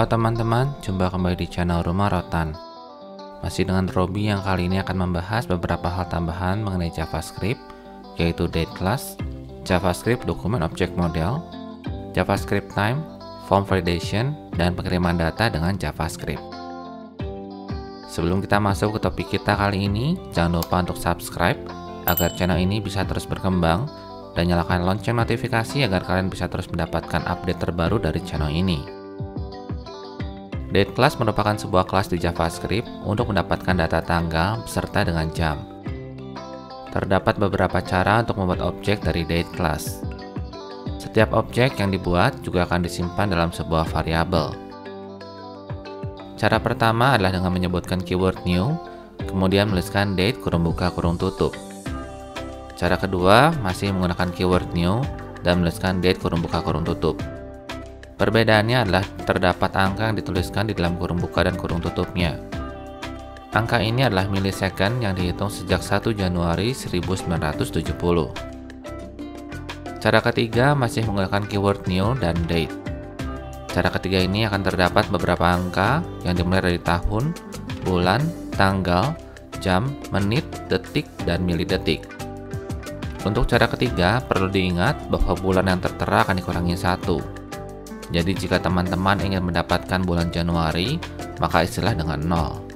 Halo teman-teman, jumpa kembali di channel Rumah Rotan. Masih dengan Robi yang kali ini akan membahas beberapa hal tambahan mengenai JavaScript, yaitu date class, JavaScript Document Object Model, JavaScript Time, Form Validation, dan pengiriman data dengan JavaScript. Sebelum kita masuk ke topik kita kali ini, jangan lupa untuk subscribe agar channel ini bisa terus berkembang dan nyalakan lonceng notifikasi agar kalian bisa terus mendapatkan update terbaru dari channel ini. Date class merupakan sebuah kelas di JavaScript untuk mendapatkan data tanggal beserta dengan jam. Terdapat beberapa cara untuk membuat objek dari date class. Setiap objek yang dibuat juga akan disimpan dalam sebuah variabel. Cara pertama adalah dengan menyebutkan keyword new, kemudian menuliskan date kurung buka kurung tutup. Cara kedua masih menggunakan keyword new dan menuliskan date kurung buka kurung tutup. Perbedaannya adalah terdapat angka yang dituliskan di dalam kurung buka dan kurung tutupnya. Angka ini adalah millisecond yang dihitung sejak 1 Januari 1970. Cara ketiga masih menggunakan keyword new dan date. Cara ketiga ini akan terdapat beberapa angka yang dimulai dari tahun, bulan, tanggal, jam, menit, detik, dan milidetik. Untuk cara ketiga, perlu diingat bahwa bulan yang tertera akan dikurangi 1. Jadi jika teman-teman ingin mendapatkan bulan Januari, maka isilah dengan 0.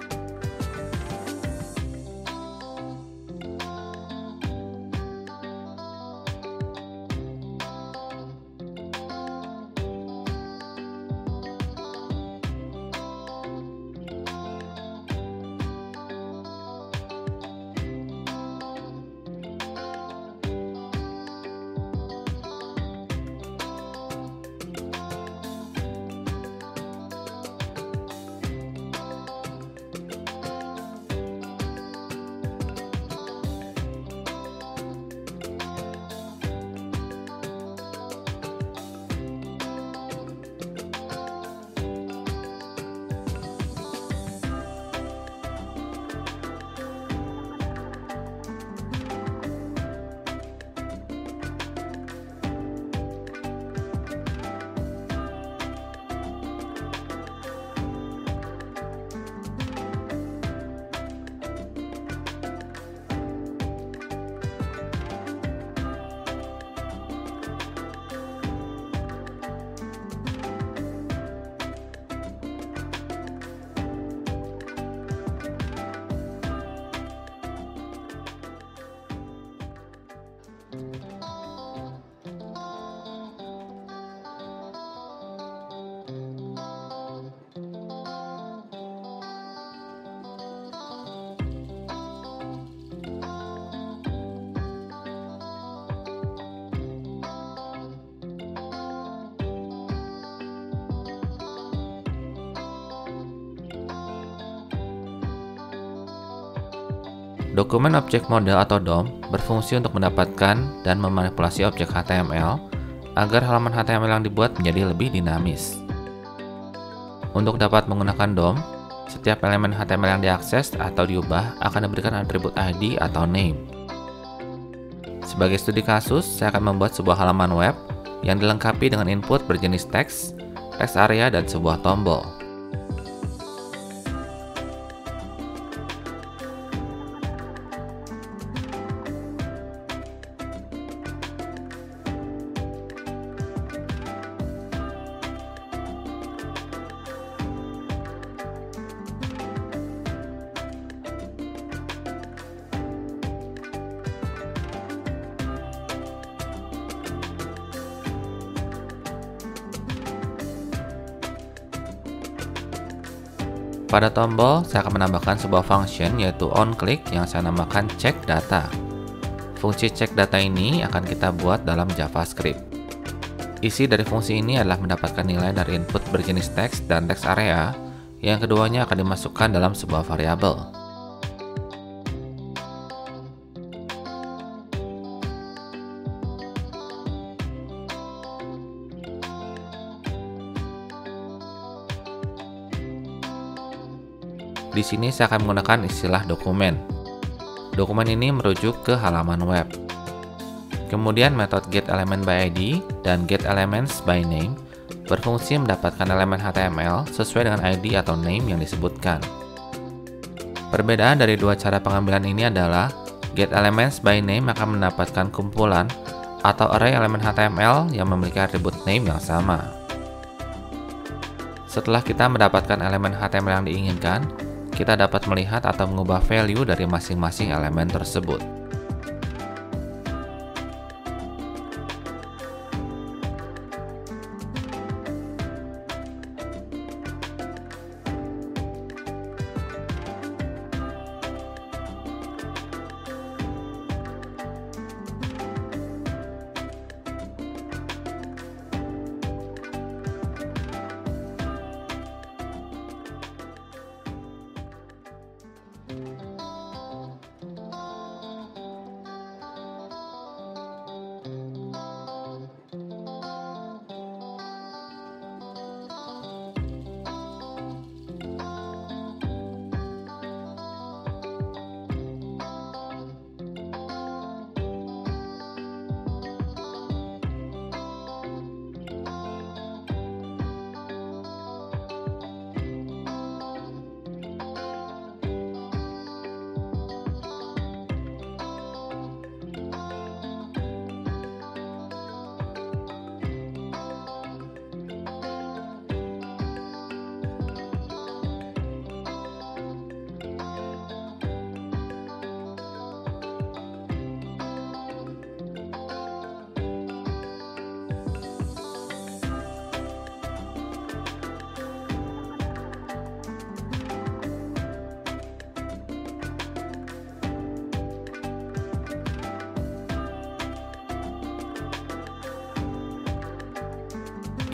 Dokumen Object Model atau DOM berfungsi untuk mendapatkan dan memanipulasi objek HTML agar halaman HTML yang dibuat menjadi lebih dinamis. Untuk dapat menggunakan DOM, setiap elemen HTML yang diakses atau diubah akan diberikan atribut ID atau name. Sebagai studi kasus, saya akan membuat sebuah halaman web yang dilengkapi dengan input berjenis teks, text area, dan sebuah tombol. Pada tombol, saya akan menambahkan sebuah function yaitu onClick yang saya namakan check data. Fungsi check data ini akan kita buat dalam JavaScript. Isi dari fungsi ini adalah mendapatkan nilai dari input berjenis teks dan text area, yang keduanya akan dimasukkan dalam sebuah variabel. Di sini saya akan menggunakan istilah dokumen. Dokumen ini merujuk ke halaman web. Kemudian metode getElementById dan getElementsByName berfungsi mendapatkan elemen HTML sesuai dengan ID atau name yang disebutkan. Perbedaan dari dua cara pengambilan ini adalah getElements by name akan mendapatkan kumpulan atau array elemen HTML yang memiliki atribut name yang sama. Setelah kita mendapatkan elemen HTML yang diinginkan, kita dapat melihat atau mengubah value dari masing-masing elemen tersebut.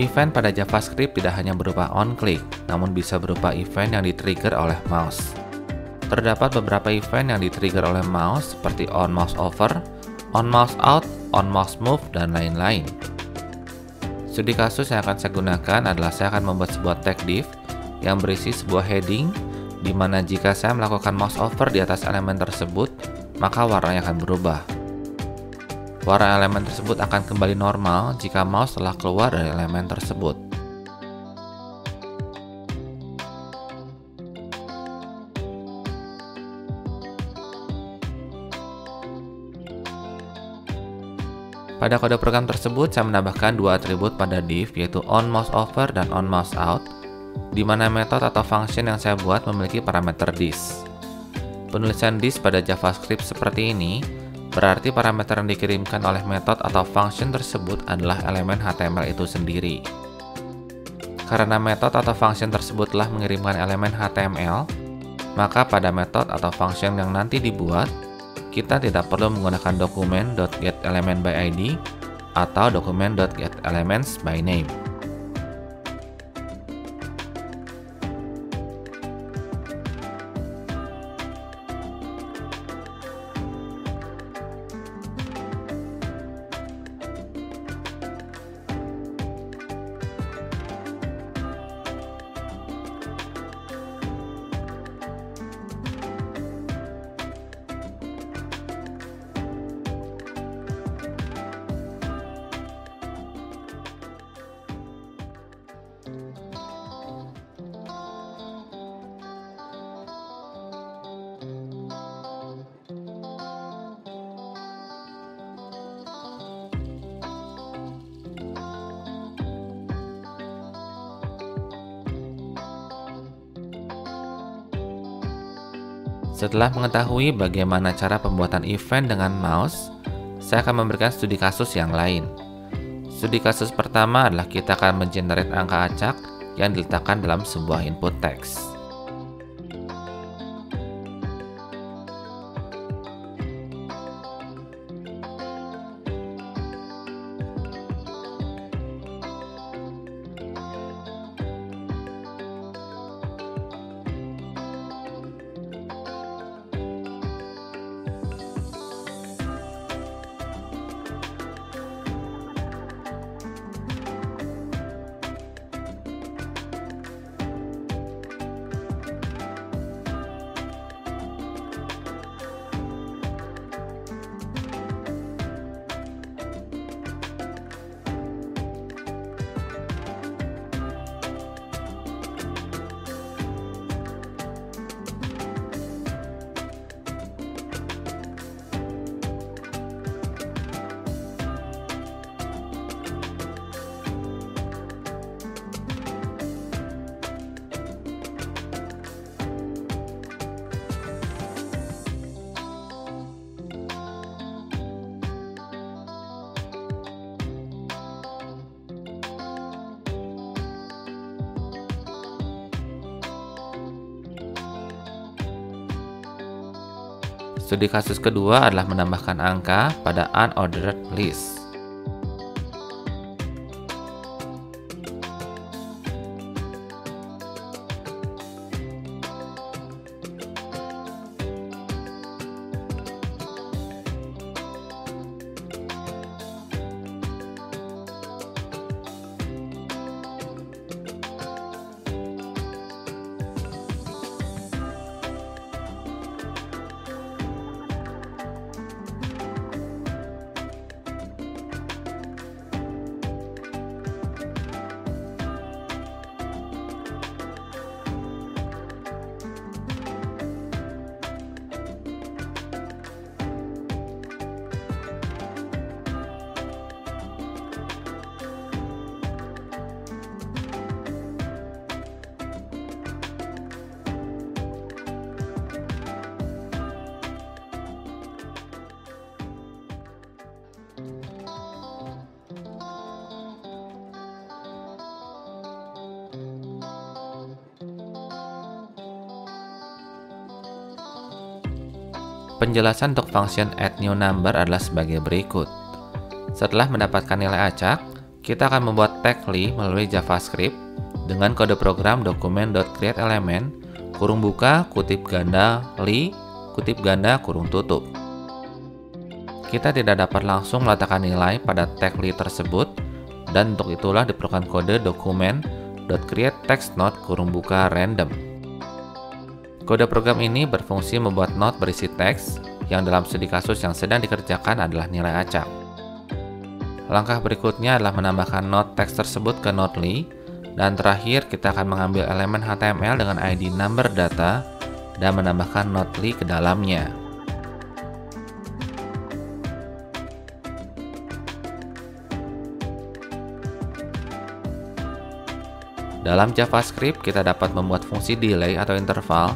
Event pada JavaScript tidak hanya berupa onClick, namun bisa berupa event yang di-trigger oleh mouse. Terdapat beberapa event yang di-trigger oleh mouse seperti onMouseOver, onMouseOut, onMouseMove, dan lain-lain. Studi kasus yang akan saya gunakan adalah saya akan membuat sebuah tag div yang berisi sebuah heading, di mana jika saya melakukan mouse over di atas elemen tersebut, maka warnanya akan berubah. Warna elemen tersebut akan kembali normal jika mouse telah keluar dari elemen tersebut. Pada kode program tersebut, saya menambahkan dua atribut pada div, yaitu onMouseOver dan onMouseOut, di mana metode atau function yang saya buat memiliki parameter this. Penulisan this pada JavaScript seperti ini berarti parameter yang dikirimkan oleh metode atau function tersebut adalah elemen HTML itu sendiri. Karena metode atau function tersebut telah mengirimkan elemen HTML, maka pada metode atau function yang nanti dibuat, kita tidak perlu menggunakan dokumen.getElementById atau dokumen.getElementsByName. Setelah mengetahui bagaimana cara pembuatan event dengan mouse, saya akan memberikan studi kasus yang lain. Studi kasus pertama adalah kita akan mengenerate angka acak yang diletakkan dalam sebuah input teks. Studi kasus kedua adalah menambahkan angka pada unordered list. Penjelasan untuk function add new number adalah sebagai berikut. Setelah mendapatkan nilai acak, kita akan membuat tag li melalui JavaScript dengan kode program dokumen.createElement kurung buka kutip ganda li kutip ganda kurung tutup. Kita tidak dapat langsung meletakkan nilai pada tag li tersebut, dan untuk itulah diperlukan kode dokumen.createTextNode kurung buka random. Kode program ini berfungsi membuat node berisi teks yang dalam studi kasus yang sedang dikerjakan adalah nilai acak. Langkah berikutnya adalah menambahkan node teks tersebut ke node li, dan terakhir kita akan mengambil elemen HTML dengan ID number data dan menambahkan node li ke dalamnya. Dalam JavaScript, kita dapat membuat fungsi delay atau interval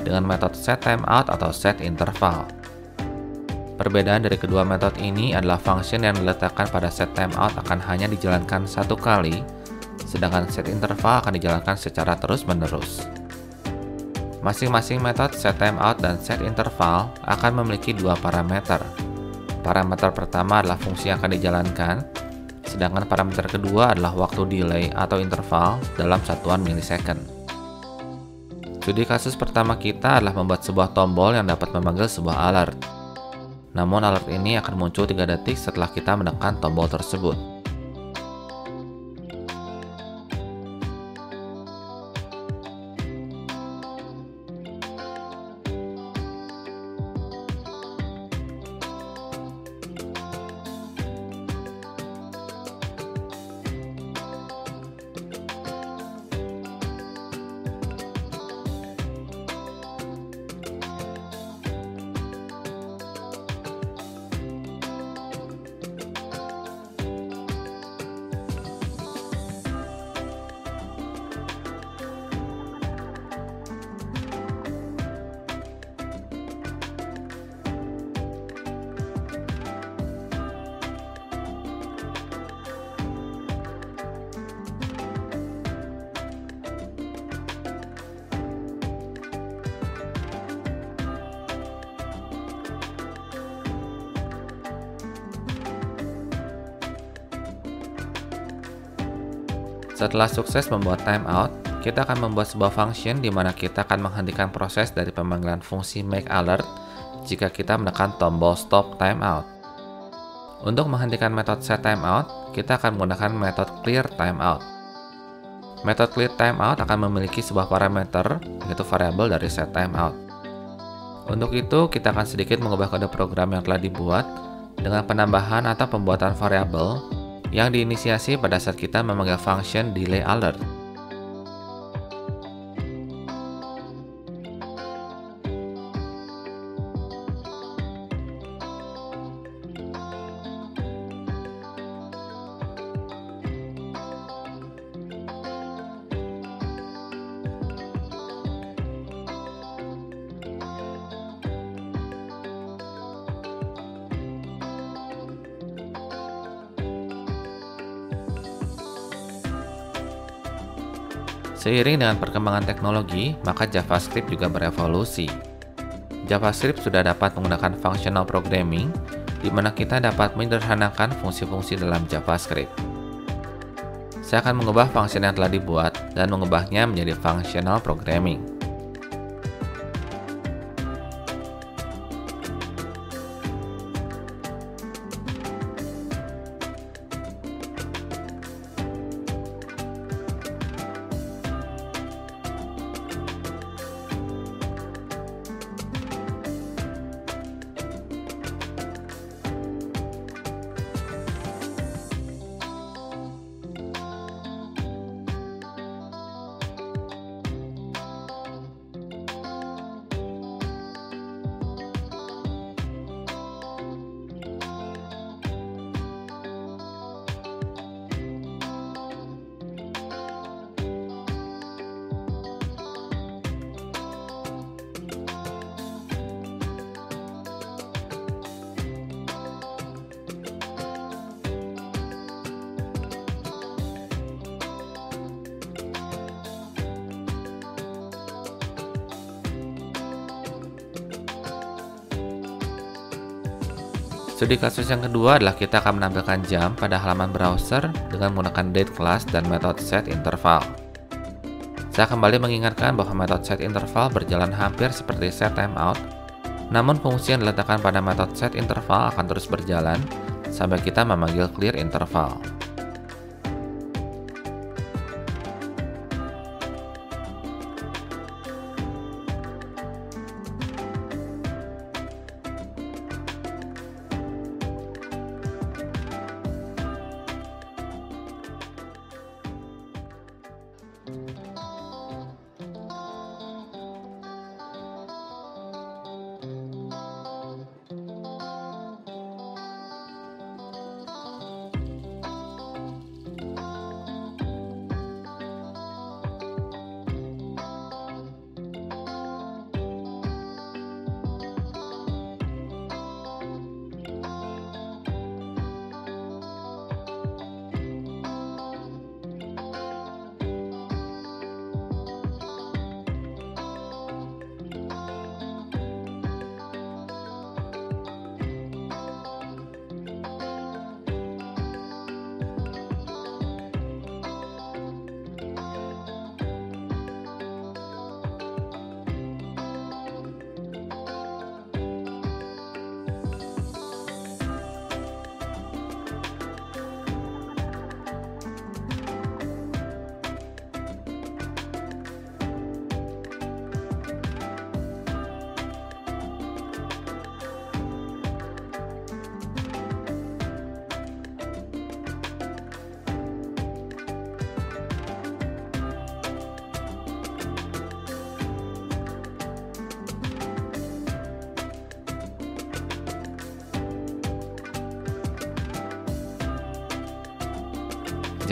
dengan metode setTimeout atau setInterval. Perbedaan dari kedua metode ini adalah function yang diletakkan pada setTimeout akan hanya dijalankan satu kali, sedangkan setInterval akan dijalankan secara terus-menerus. Masing-masing metode setTimeout dan setInterval akan memiliki dua parameter. Parameter pertama adalah fungsi yang akan dijalankan, sedangkan parameter kedua adalah waktu delay atau interval dalam satuan milisecond. Studi kasus pertama kita adalah membuat sebuah tombol yang dapat memanggil sebuah alert. Namun alert ini akan muncul 3 detik setelah kita menekan tombol tersebut. Setelah sukses membuat timeout, kita akan membuat sebuah function di mana kita akan menghentikan proses dari pemanggilan fungsi makeAlert jika kita menekan tombol stop timeout. Untuk menghentikan metode setTimeout, kita akan menggunakan metode clearTimeout. Metode clearTimeout akan memiliki sebuah parameter, yaitu variabel dari setTimeout. Untuk itu, kita akan sedikit mengubah kode program yang telah dibuat dengan penambahan atau pembuatan variabel yang diinisiasi pada saat kita memanggil function delayAlert. Seiring dengan perkembangan teknologi, maka JavaScript juga berevolusi. JavaScript sudah dapat menggunakan functional programming, di mana kita dapat menyederhanakan fungsi-fungsi dalam JavaScript. Saya akan mengubah fungsi yang telah dibuat dan mengubahnya menjadi functional programming. Studi kasus yang kedua adalah kita akan menampilkan jam pada halaman browser dengan menggunakan date class dan metode setInterval. Saya kembali mengingatkan bahwa metode setInterval berjalan hampir seperti setTimeout, namun fungsi yang diletakkan pada metode setInterval akan terus berjalan sampai kita memanggil clearInterval.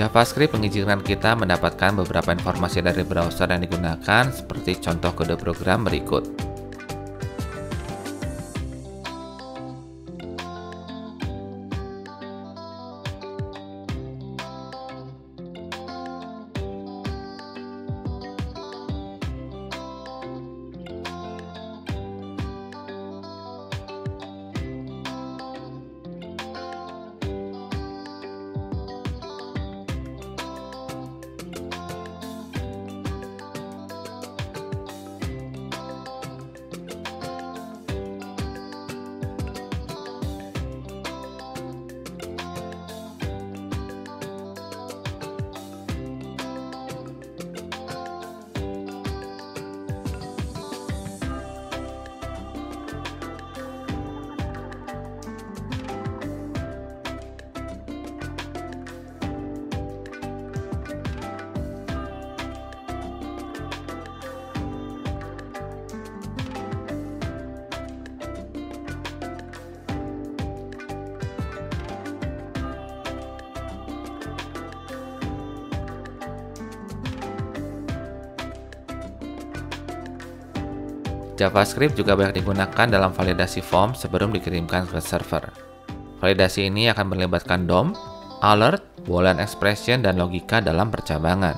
JavaScript mengizinkan kita mendapatkan beberapa informasi dari browser yang digunakan, seperti contoh kode program berikut. JavaScript juga banyak digunakan dalam validasi form sebelum dikirimkan ke server. Validasi ini akan melibatkan DOM, alert, boolean expression, dan logika dalam percabangan.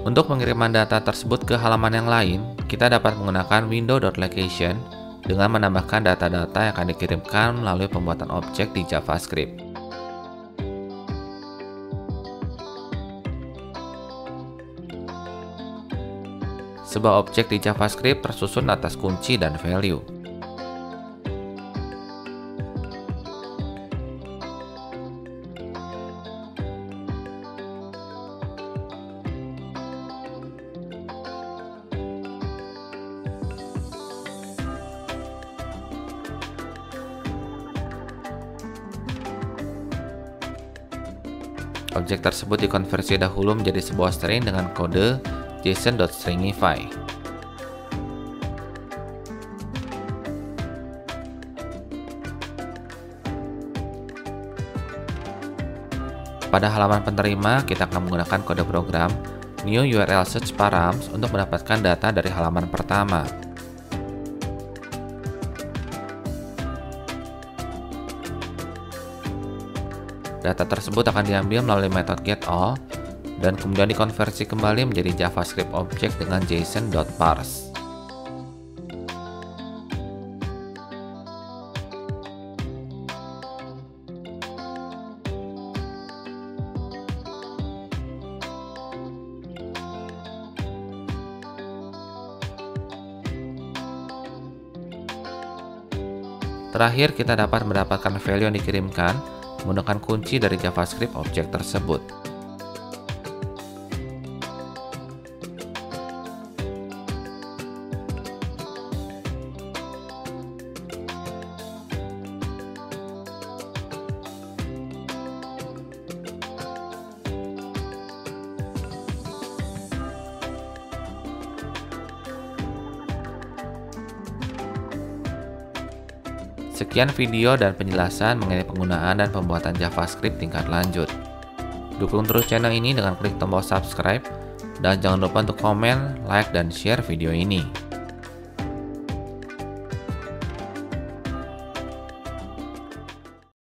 Untuk pengiriman data tersebut ke halaman yang lain, kita dapat menggunakan window.location dengan menambahkan data-data yang akan dikirimkan melalui pembuatan objek di JavaScript. Sebuah objek di JavaScript tersusun atas kunci dan value. Objek tersebut dikonversi dahulu menjadi sebuah string dengan kode json.stringify. Pada halaman penerima, kita akan menggunakan kode program new URL search params untuk mendapatkan data dari halaman pertama. Data tersebut akan diambil melalui metode getAll dan kemudian dikonversi kembali menjadi JavaScript object dengan json.parse. Terakhir, kita dapat mendapatkan value yang dikirimkan menggunakan kunci dari JavaScript objek tersebut. Sekian video dan penjelasan mengenai penggunaan dan pembuatan JavaScript tingkat lanjut. Dukung terus channel ini dengan klik tombol subscribe dan jangan lupa untuk komen, like, dan share video ini.